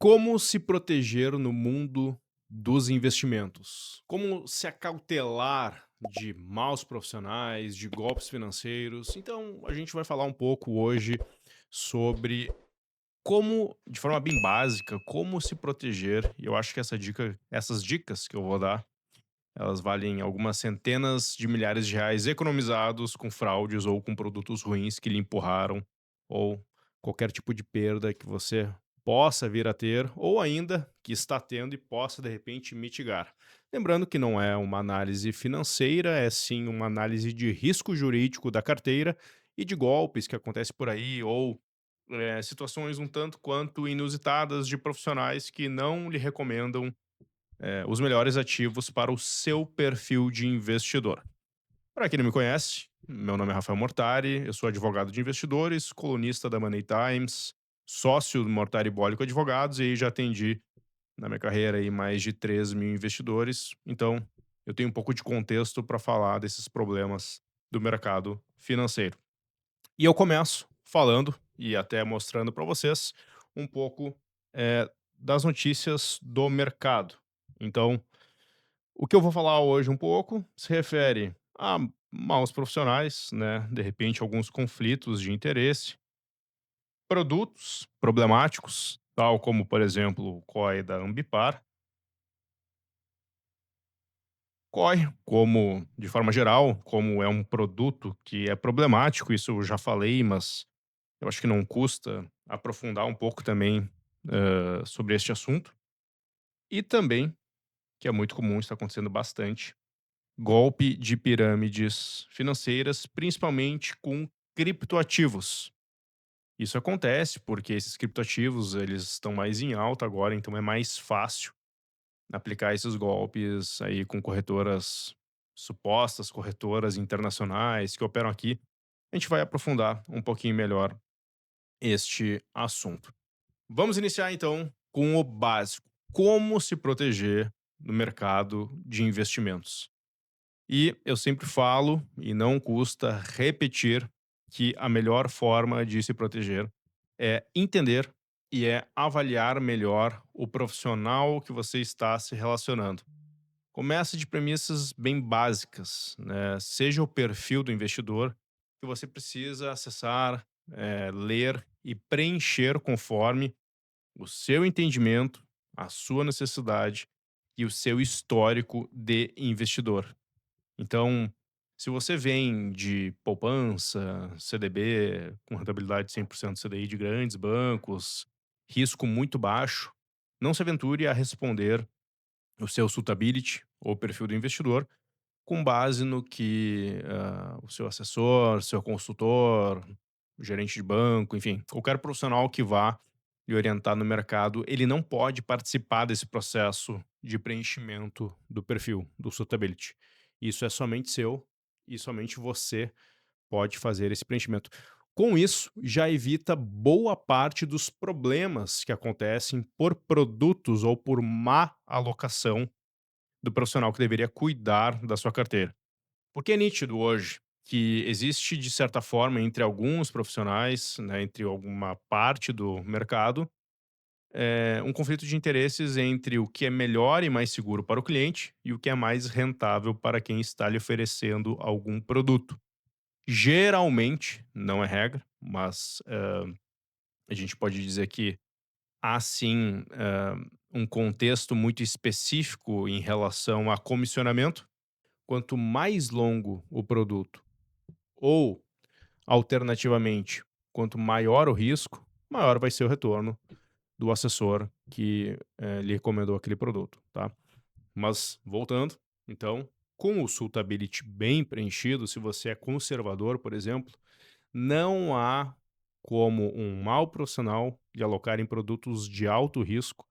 Como se proteger no mundo dos investimentos? Como se acautelar de maus profissionais, de golpes financeiros? Então, a gente vai falar um pouco hoje sobre como, de forma bem básica, como se proteger. E eu acho que essas dicas que eu vou dar, elas valem algumas centenas de milhares de reais economizados com fraudes ou com produtos ruins que lhe empurraram, ou qualquer tipo de perda que você possa vir a ter, ou ainda que está tendo e possa de repente mitigar. Lembrando que não é uma análise financeira, é sim uma análise de risco jurídico da carteira e de golpes que acontecem por aí, ou situações um tanto quanto inusitadas de profissionais que não lhe recomendam os melhores ativos para o seu perfil de investidor. Para quem não me conhece, meu nome é Rafael Mortari, eu sou advogado de investidores, colunista da Money Times, sócio do Mortari Bólico Advogados e já atendi na minha carreira aí mais de 3 mil investidores. Então, eu tenho um pouco de contexto para falar desses problemas do mercado financeiro. E eu começo falando e até mostrando para vocês um pouco das notícias do mercado. Então, o que eu vou falar hoje um pouco se refere a maus profissionais, né? De repente, alguns conflitos de interesse, produtos problemáticos, tal como, por exemplo, o COI da Ambipar, COI, como, de forma geral, como é um produto que é problemático, isso eu já falei, mas eu acho que não custa aprofundar um pouco também sobre este assunto. E também, que é muito comum, está acontecendo bastante, golpe de pirâmides financeiras, principalmente com criptoativos. Isso acontece porque esses criptoativos, eles estão mais em alta agora, então é mais fácil aplicar esses golpes aí com corretoras, supostas corretoras internacionais que operam aqui. A gente vai aprofundar um pouquinho melhor este assunto. Vamos iniciar então com o básico: como se proteger no mercado de investimentos. E eu sempre falo, e não custa repetir, que a melhor forma de se proteger é entender e é avaliar melhor o profissional que você está se relacionando. Comece de premissas bem básicas, né? Seja o perfil do investidor que você precisa acessar, ler e preencher conforme o seu entendimento, a sua necessidade e o seu histórico de investidor. Então, se você vem de poupança, CDB, com rentabilidade de 100% CDI de grandes bancos, risco muito baixo, não se aventure a responder o seu suitability ou perfil do investidor com base no que o seu assessor, seu consultor, o gerente de banco, enfim, qualquer profissional que vá lhe orientar no mercado, ele não pode participar desse processo de preenchimento do perfil, do suitability. Isso é somente seu e somente você pode fazer esse preenchimento. Com isso, já evita boa parte dos problemas que acontecem por produtos ou por má alocação do profissional que deveria cuidar da sua carteira. Porque é nítido hoje que existe, de certa forma, entre alguns profissionais, né, entre alguma parte do mercado, um conflito de interesses entre o que é melhor e mais seguro para o cliente e o que é mais rentável para quem está lhe oferecendo algum produto. Geralmente, não é regra, mas a gente pode dizer que há sim um contexto muito específico em relação a comissionamento. Quanto mais longo o produto, ou alternativamente, quanto maior o risco, maior vai ser o retorno do assessor que lhe recomendou aquele produto, tá? Mas voltando, então, com o suitability bem preenchido, se você é conservador, por exemplo, não há como um mau profissional lhe alocar em produtos de alto risco,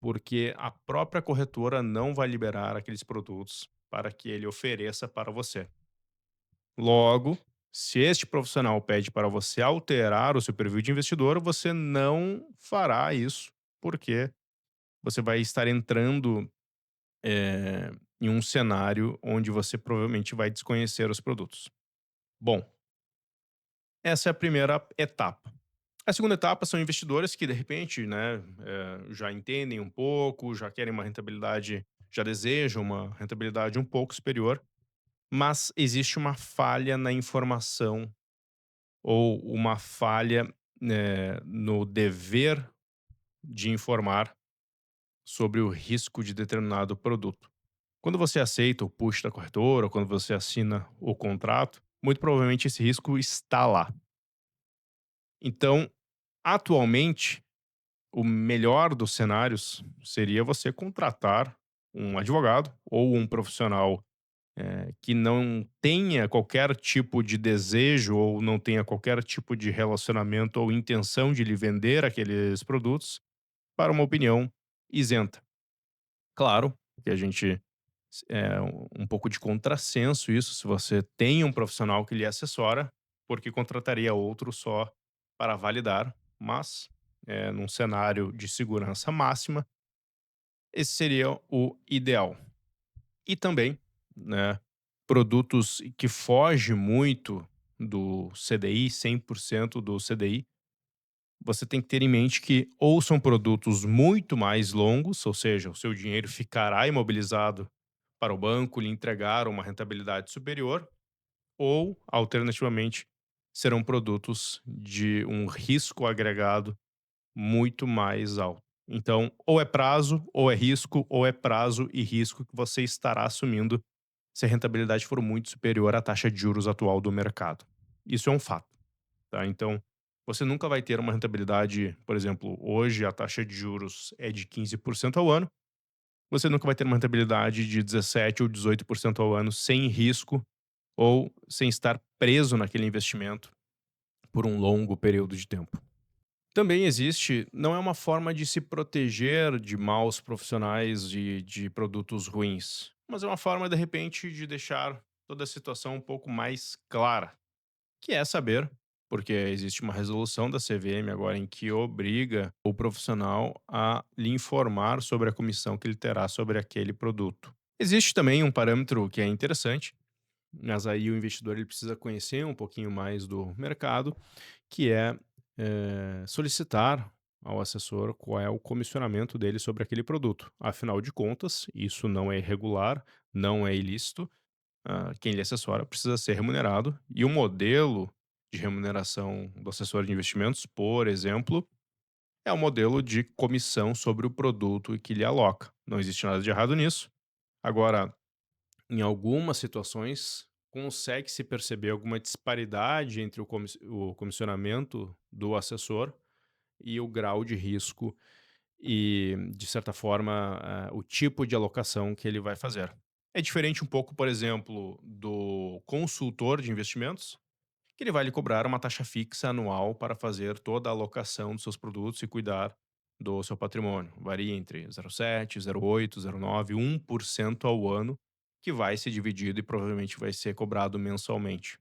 porque a própria corretora não vai liberar aqueles produtos para que ele ofereça para você. Logo, se este profissional pede para você alterar o seu perfil de investidor, você não fará isso, porque você vai estar entrando em um cenário onde você provavelmente vai desconhecer os produtos. Bom, essa é a primeira etapa. A segunda etapa são investidores que, de repente, né, já entendem um pouco, já querem uma rentabilidade, já desejam uma rentabilidade um pouco superior, mas existe uma falha na informação ou uma falha, no dever de informar sobre o risco de determinado produto. Quando você aceita o push da corretora, ou quando você assina o contrato, muito provavelmente esse risco está lá. Então, atualmente, o melhor dos cenários seria você contratar um advogado ou um profissional, que não tenha qualquer tipo de desejo ou não tenha qualquer tipo de relacionamento ou intenção de lhe vender aqueles produtos, para uma opinião isenta. Claro que a gente é um pouco de contrassenso isso, se você tem um profissional que lhe assessora, porque contrataria outro só para validar, mas, num cenário de segurança máxima, esse seria o ideal. E também, né, produtos que fogem muito do CDI, 100% do CDI, você tem que ter em mente que ou são produtos muito mais longos, ou seja, o seu dinheiro ficará imobilizado para o banco lhe entregar uma rentabilidade superior, ou, alternativamente, serão produtos de um risco agregado muito mais alto. Então, ou é prazo, ou é risco, ou é prazo e risco que você estará assumindo se a rentabilidade for muito superior à taxa de juros atual do mercado. Isso é um fato, tá? Então, você nunca vai ter uma rentabilidade, por exemplo, hoje a taxa de juros é de 15% ao ano, você nunca vai ter uma rentabilidade de 17 ou 18% ao ano sem risco ou sem estar preso naquele investimento por um longo período de tempo. Também existe, não é uma forma de se proteger de maus profissionais de produtos ruins, mas é uma forma, de repente, de deixar toda a situação um pouco mais clara, que é saber, porque existe uma resolução da CVM agora em que obriga o profissional a lhe informar sobre a comissão que ele terá sobre aquele produto. Existe também um parâmetro que é interessante, mas aí o investidor ele precisa conhecer um pouquinho mais do mercado, que é, solicitar ao assessor qual é o comissionamento dele sobre aquele produto. Afinal de contas, isso não é irregular, não é ilícito, quem lhe assessora precisa ser remunerado e o modelo de remuneração do assessor de investimentos, por exemplo, é o modelo de comissão sobre o produto que lhe aloca. Não existe nada de errado nisso. Agora, em algumas situações, consegue-se perceber alguma disparidade entre o comissionamento do assessor e o grau de risco e, de certa forma, o tipo de alocação que ele vai fazer. É diferente um pouco, por exemplo, do consultor de investimentos, que ele vai lhe cobrar uma taxa fixa anual para fazer toda a alocação dos seus produtos e cuidar do seu patrimônio. Varia entre 0,7, 0,8, 0,9, 1% ao ano, que vai ser dividido e provavelmente vai ser cobrado mensalmente.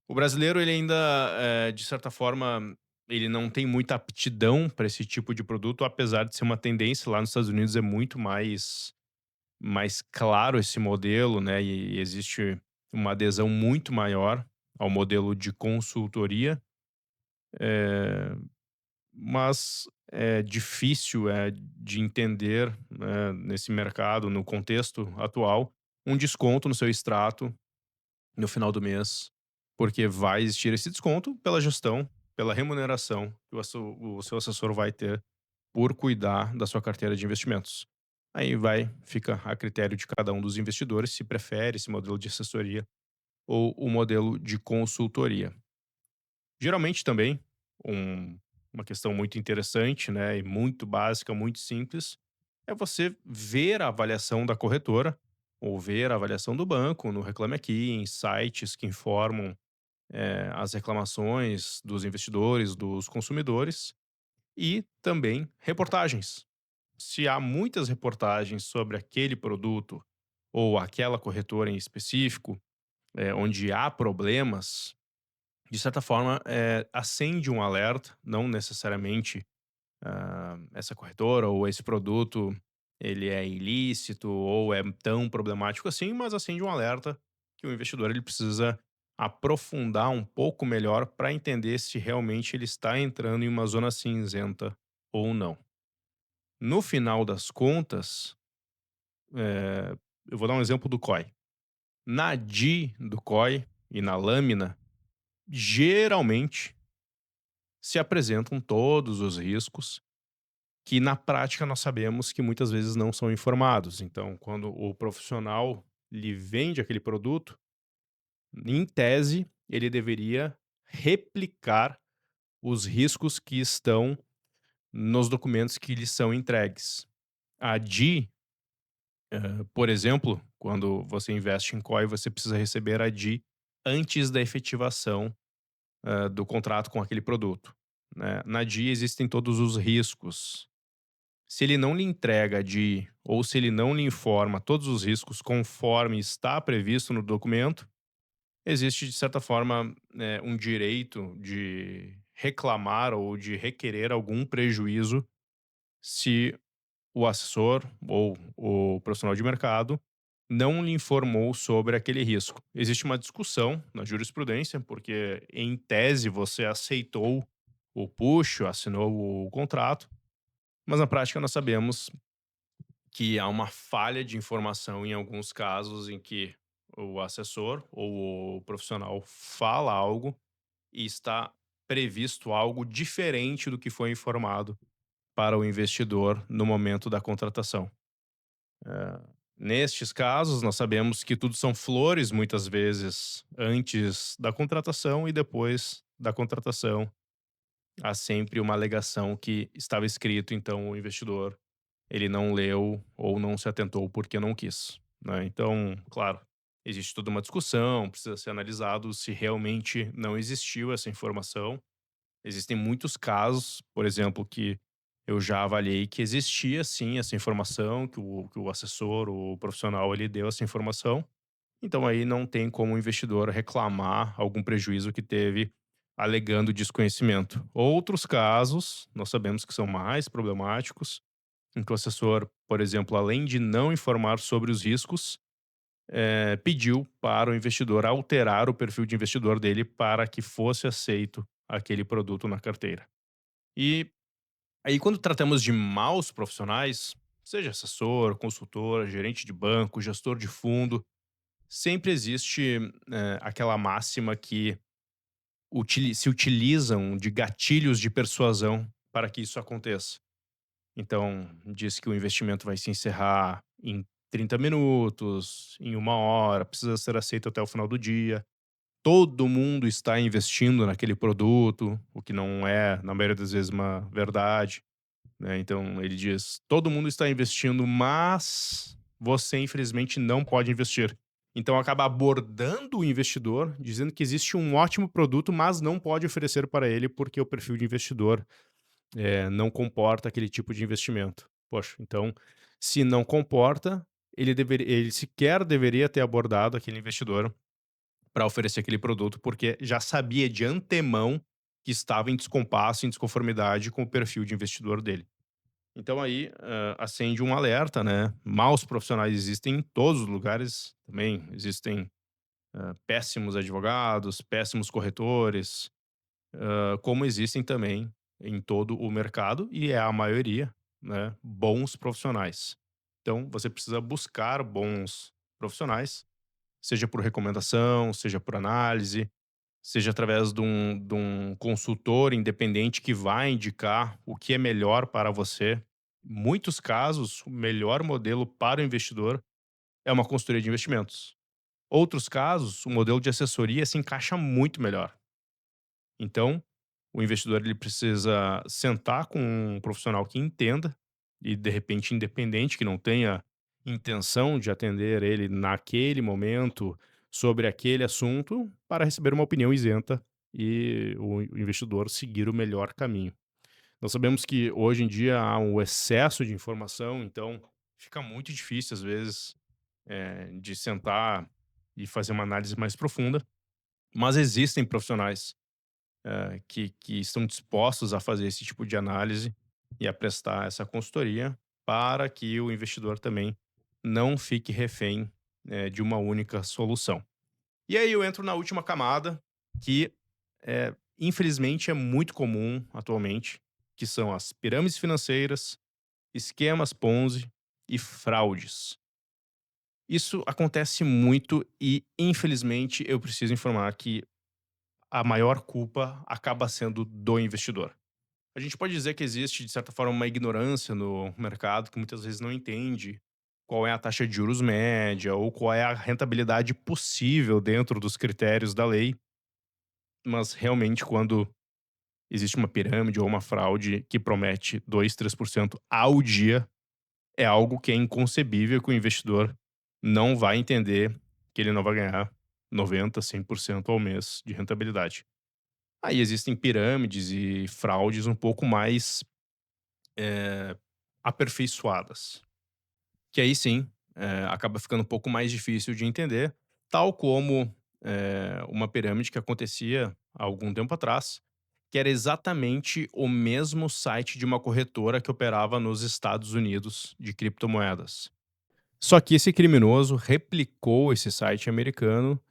O brasileiro, ele ainda, de certa forma, ele não tem muita aptidão para esse tipo de produto, apesar de ser uma tendência. Lá nos Estados Unidos é muito mais claro esse modelo, né, e existe uma adesão muito maior ao modelo de consultoria, eh, mas é difícil, de entender, né, nesse mercado, no contexto atual, um desconto no seu extrato no final do mês, porque vai existir esse desconto pela gestão, pela remuneração que o seu assessor vai ter por cuidar da sua carteira de investimentos. Aí fica a critério de cada um dos investidores se prefere esse modelo de assessoria ou o modelo de consultoria. Geralmente também, um uma questão muito interessante, né, e muito básica, muito simples, é você ver a avaliação da corretora ou ver a avaliação do banco no Reclame Aqui, em sites que informam, as reclamações dos investidores, dos consumidores e também reportagens. Se há muitas reportagens sobre aquele produto ou aquela corretora em específico, onde há problemas, de certa forma, acende um alerta, não necessariamente essa corretora ou esse produto ele é ilícito ou é tão problemático assim, mas acende um alerta que o investidor ele precisa aprofundar um pouco melhor para entender se realmente ele está entrando em uma zona cinzenta ou não. No final das contas, eh, eu vou dar um exemplo do COI. Na DI do COI e na lâmina, geralmente se apresentam todos os riscos que na prática nós sabemos que muitas vezes não são informados. Então, quando o profissional lhe vende aquele produto, em tese, ele deveria replicar os riscos que estão nos documentos que lhes são entregues. A DI, por exemplo, quando você investe em COI, você precisa receber a DI antes da efetivação do contrato com aquele produto. Né? Na DI existem todos os riscos. Se ele não lhe entrega a DI ou se ele não lhe informa todos os riscos conforme está previsto no documento, existe, de certa forma, um direito de reclamar ou de requerer algum prejuízo se o assessor ou o profissional de mercado não lhe informou sobre aquele risco. Existe uma discussão na jurisprudência, porque em tese você aceitou o push, assinou o contrato, mas na prática nós sabemos que há uma falha de informação em alguns casos em que o assessor ou o profissional fala algo e está previsto algo diferente do que foi informado para o investidor no momento da contratação. Nestes casos, nós sabemos que tudo são flores, muitas vezes, antes da contratação e depois da contratação. Há sempre uma alegação que estava escrito, então o investidor ele não leu ou não se atentou porque não quis, né. Então, claro, existe toda uma discussão, precisa ser analisado se realmente não existiu essa informação. Existem muitos casos, por exemplo, que eu já avaliei que existia sim essa informação, que o assessor, o profissional, ele deu essa informação, então aí não tem como o investidor reclamar algum prejuízo que teve alegando desconhecimento. Outros casos, nós sabemos que são mais problemáticos, em que o assessor, por exemplo, além de não informar sobre os riscos, pediu para o investidor alterar o perfil de investidor dele para que fosse aceito aquele produto na carteira. E aí, quando tratamos de maus profissionais, seja assessor, consultor, gerente de banco, gestor de fundo, sempre existe aquela máxima que se utilizam de gatilhos de persuasão para que isso aconteça. Então, diz que o investimento vai se encerrar em 30 minutos, em 1 hora, precisa ser aceito até o final do dia. Todo mundo está investindo naquele produto, o que não é, na maioria das vezes, uma verdade, né. Então ele diz: "Todo mundo está investindo, mas você infelizmente não pode investir". Então acaba abordando o investidor, dizendo que existe um ótimo produto, mas não pode oferecer para ele, porque o perfil de investidor não comporta aquele tipo de investimento. Poxa, então, se não comporta, ele sequer deveria ter abordado aquele investidor para oferecer aquele produto, porque já sabia de antemão que estava em descompasso, em desconformidade com o perfil de investidor dele. Então aí, acende um alerta, né, maus profissionais existem em todos os lugares, também existem, péssimos advogados, péssimos corretores, como existem também em todo o mercado, e é a maioria, né, bons profissionais. Então você precisa buscar bons profissionais, seja por recomendação, seja por análise, seja através de um consultor independente que vai indicar o que é melhor para você. Muitos casos, o melhor modelo para o investidor é uma consultoria de investimentos. Outros casos, o modelo de assessoria se encaixa muito melhor. Então, o investidor ele precisa sentar com um profissional que entenda e, de repente, independente, que não tenha intenção de atender ele naquele momento sobre aquele assunto, para receber uma opinião isenta e o investidor seguir o melhor caminho. Nós sabemos que hoje em dia há um excesso de informação, então fica muito difícil, às vezes, de sentar e fazer uma análise mais profunda, mas existem profissionais que estão dispostos a fazer esse tipo de análise e a prestar essa consultoria para que o investidor também não fique refém, de uma única solução. E aí eu entro na última camada, que, infelizmente é muito comum atualmente, que são as pirâmides financeiras, esquemas Ponzi e fraudes. Isso acontece muito e, infelizmente, eu preciso informar que a maior culpa acaba sendo do investidor. A gente pode dizer que existe, de certa forma, uma ignorância no mercado que muitas vezes não entende qual é a taxa de juros média ou qual é a rentabilidade possível dentro dos critérios da lei, mas realmente quando existe uma pirâmide ou uma fraude que promete 2, 3% ao dia, é algo que é inconcebível que o investidor não vai entender que ele não vai ganhar 90, 100% ao mês de rentabilidade. Aí existem pirâmides e fraudes um pouco mais, eh, aperfeiçoadas, que aí sim, acaba ficando um pouco mais difícil de entender, tal como, uma pirâmide que acontecia há algum tempo atrás, que era exatamente o mesmo site de uma corretora que operava nos Estados Unidos de criptomoedas. Só que esse criminoso replicou esse site americano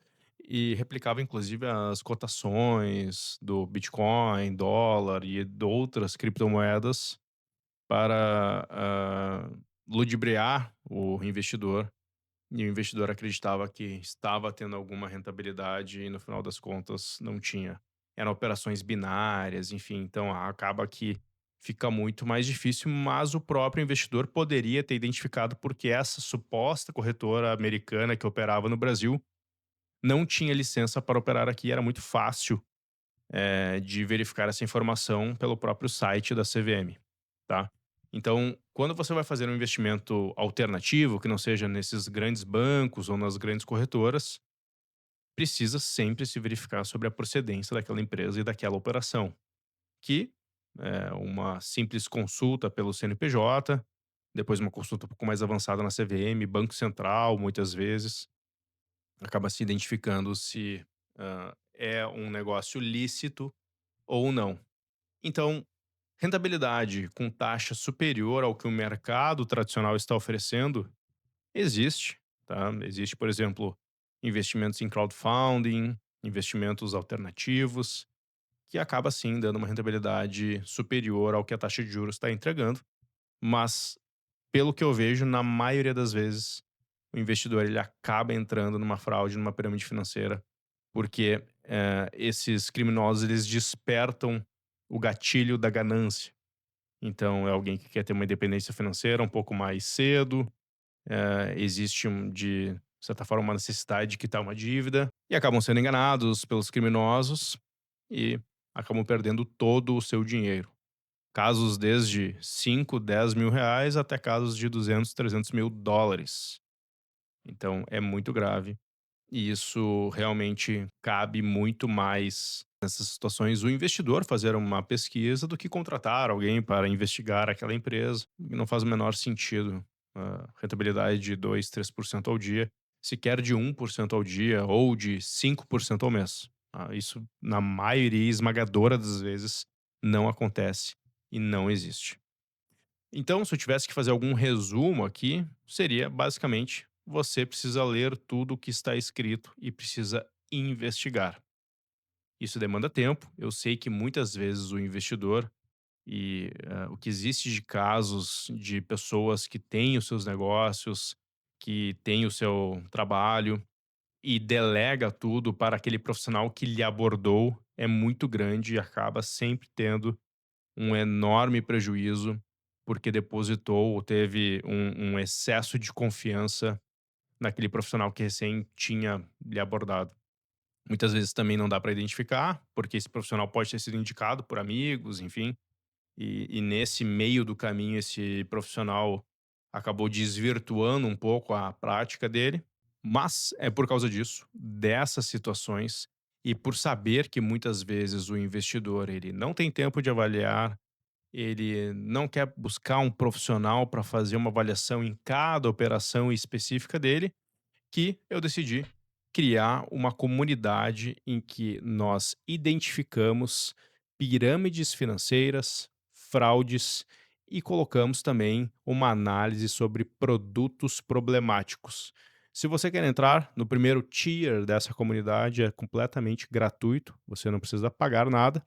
e replicava inclusive as cotações do Bitcoin, dólar e de outras criptomoedas para, ludibriar o investidor, e o investidor acreditava que estava tendo alguma rentabilidade e no final das contas não tinha. Eram operações binárias, enfim, então acaba que fica muito mais difícil, mas o próprio investidor poderia ter identificado porque essa suposta corretora americana que operava no Brasil não tinha licença para operar aqui, era muito fácil, de verificar essa informação pelo próprio site da CVM, tá. Então, quando você vai fazer um investimento alternativo, que não seja nesses grandes bancos ou nas grandes corretoras, precisa sempre se verificar sobre a procedência daquela empresa e daquela operação, que é uma simples consulta pelo CNPJ, depois uma consulta um pouco mais avançada na CVM, Banco Central, muitas vezes, acaba se identificando se, é um negócio lícito ou não. Então, rentabilidade com taxa superior ao que o mercado tradicional está oferecendo existe, tá? Existe, por exemplo, investimentos em crowdfunding, investimentos alternativos, que acaba sim dando uma rentabilidade superior ao que a taxa de juros está entregando, mas pelo que eu vejo, na maioria das vezes, o investidor ele acaba entrando numa fraude, numa pirâmide financeira, porque esses criminosos eles despertam o gatilho da ganância. Então, é alguém que quer ter uma independência financeira um pouco mais cedo, existe de certa forma, uma necessidade de quitar uma dívida, e acabam sendo enganados pelos criminosos e acabam perdendo todo o seu dinheiro. Casos desde 5, 10 mil reais até casos de 200, 300 mil dólares. Então, é muito grave. E isso realmente cabe muito mais nessas situações o investidor fazer uma pesquisa do que contratar alguém para investigar aquela empresa. E não faz o menor sentido. A rentabilidade de 2, 3% ao dia, sequer de 1% ao dia ou de 5% ao mês. Isso, na maioria esmagadora das vezes, não acontece e não existe. Então, se eu tivesse que fazer algum resumo aqui, seria basicamente: você precisa ler tudo o que está escrito e precisa investigar. Isso demanda tempo. Eu sei que muitas vezes o investidor e o que existe de casos de pessoas que têm os seus negócios, que têm o seu trabalho e delega tudo para aquele profissional que lhe abordou é muito grande e acaba sempre tendo um enorme prejuízo, porque depositou ou teve um excesso de confiança naquele profissional que recém tinha lhe abordado. Muitas vezes também não dá para identificar, porque esse profissional pode ter sido indicado por amigos, enfim, e nesse meio do caminho esse profissional acabou desvirtuando um pouco a prática dele, mas é por causa disso, dessas situações, e por saber que muitas vezes o investidor ele não tem tempo de avaliar, ele não quer buscar um profissional para fazer uma avaliação em cada operação específica dele, que eu decidi criar uma comunidade em que nós identificamos pirâmides financeiras, fraudes e colocamos também uma análise sobre produtos problemáticos. Se você quer entrar no primeiro tier dessa comunidade, é completamente gratuito, você não precisa pagar nada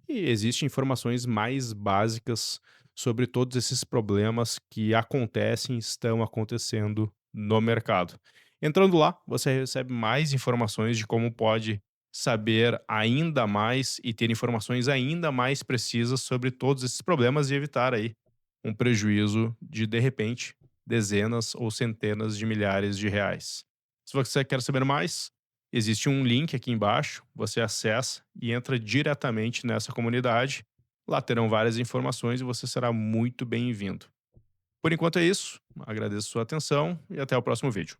e existem informações mais básicas sobre todos esses problemas que acontecem e estão acontecendo no mercado. Entrando lá, você recebe mais informações de como pode saber ainda mais e ter informações ainda mais precisas sobre todos esses problemas e evitar aí um prejuízo de repente, dezenas ou centenas de milhares de reais. Se você quer saber mais, existe um link aqui embaixo, você acessa e entra diretamente nessa comunidade. Lá terão várias informações e você será muito bem-vindo. Por enquanto é isso, agradeço sua atenção e até o próximo vídeo.